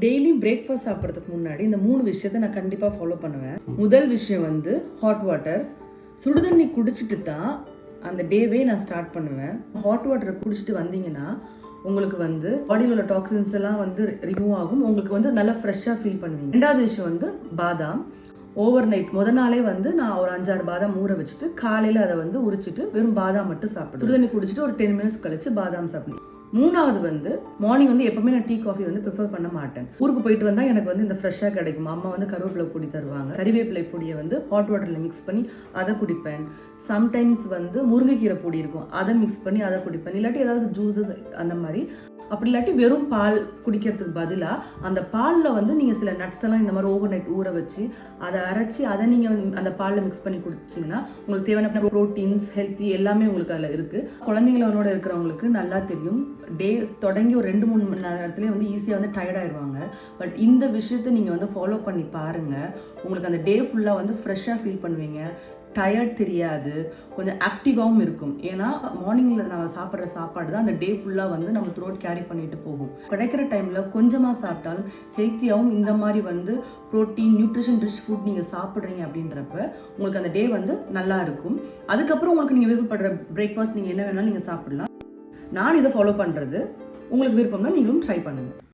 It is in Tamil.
டெய்லியும் பிரேக்ஃபாஸ்ட் சாப்பிட்றதுக்கு முன்னாடி இந்த 3 விஷயத்தை நான் கண்டிப்பாக ஃபாலோ பண்ணுவேன். முதல் விஷயம் வந்து ஹாட் வாட்டர். சுடுதண்ணி குடிச்சிட்டு தான் அந்த டேவே நான் ஸ்டார்ட் பண்ணுவேன். ஹாட் வாட்டரை குடிச்சிட்டு வந்தீங்கன்னா உங்களுக்கு வந்து பாடியில் உள்ள டாக்ஸின்ஸ் எல்லாம் வந்து ரிமூவ் ஆகும். உங்களுக்கு வந்து நல்லா ஃப்ரெஷ்ஷாக ஃபீல் பண்ணுவீங்க. ரெண்டாவது விஷயம் வந்து பாதாம். ஓவர் நைட் நாளே வந்து நான் ஒரு 5-6 பாதாம் ஊற வச்சுட்டு காலையில் அதை வந்து உரிச்சிட்டு வெறும் பாதாம் மட்டும் சாப்பிடுவேன். சுடுதண்ணி குடிச்சிட்டு ஒரு 10 மினிட்ஸ் கழிச்சு பாதாம் சாப்பிடுவேன். மூணாவது வந்து மார்னிங் வந்து எப்பவுமே நான் டீ காஃபி வந்து ப்ரிஃபர் பண்ண மாட்டேன். ஊருக்கு போயிட்டு வந்தால் எனக்கு வந்து இந்த ஃப்ரெஷ்ஷாக கிடைக்கும். அம்மா வந்து கருவேப்பிலை பொடி தருவாங்க. கறிவேப்பிலை பொடியை வந்து ஹாட் வாட்டரில் மிக்ஸ் பண்ணி அதை குடிப்பேன். சம்டைம்ஸ் வந்து முருங்கைக்கீரை பொடி இருக்கும், அதை மிக்ஸ் பண்ணி அதை குடிப்பேன். இல்லாட்டி ஏதாவது ஜூஸஸ் அந்த மாதிரி. அப்படி இல்லாட்டி வெறும் பால் குடிக்கிறதுக்கு பதிலாக அந்த பாலில் வந்து நீங்கள் சில நட்ஸ் எல்லாம் இந்த மாதிரி ஓவர் நைட் ஊற வச்சு அதை அரைச்சி அதை நீங்கள் அந்த பாலில் மிக்ஸ் பண்ணி குடிச்சிங்கன்னா உங்களுக்கு தேவையான ப்ரோட்டீன்ஸ் ஹெல்த்தி எல்லாமே உங்களுக்கு அதில் இருக்குது. குழந்தைங்களோட இருக்கிறவங்களுக்கு நல்லா தெரியும், டே தொடங்கி ஒரு 2-3 மணி நேரத்துலேயே வந்து ஈஸியாக வந்து டயர்டாயிடுவாங்க. பட் இந்த விஷயத்தை நீங்கள் வந்து ஃபாலோ பண்ணி பாருங்கள். உங்களுக்கு அந்த டே ஃபுல்லாக வந்து ஃப்ரெஷ்ஷாக ஃபீல் பண்ணுவீங்க. டயர்ட் தெரியாது, கொஞ்சம் ஆக்டிவாகவும் இருக்கும். ஏன்னா மார்னிங்கில் நம்ம சாப்பிட்ற சாப்பாடு தான் அந்த டே ஃபுல்லாக வந்து நம்ம த்ரோட் கேரி பண்ணிட்டு போகும். கிடைக்கிற டைமில் கொஞ்சமாக சாப்பிட்டாலும் ஹெல்த்தியாகவும் இந்த மாதிரி வந்து ப்ரோட்டீன் நியூட்ரிஷன் ரிச் ஃபுட் நீங்கள் சாப்பிட்றீங்க அப்படின்றப்ப உங்களுக்கு அந்த டே வந்து நல்லா இருக்கும். அதுக்கப்புறம் உங்களுக்கு நீங்கள் விருப்பப்படுற பிரேக்ஃபாஸ்ட் நீங்கள் என்ன வேணாலும் நீங்கள் சாப்பிடலாம். நான் இதை ஃபாலோ பண்ணுறது உங்களுக்கு விருப்பம்னா நீங்களும் ட்ரை பண்ணுங்கள்.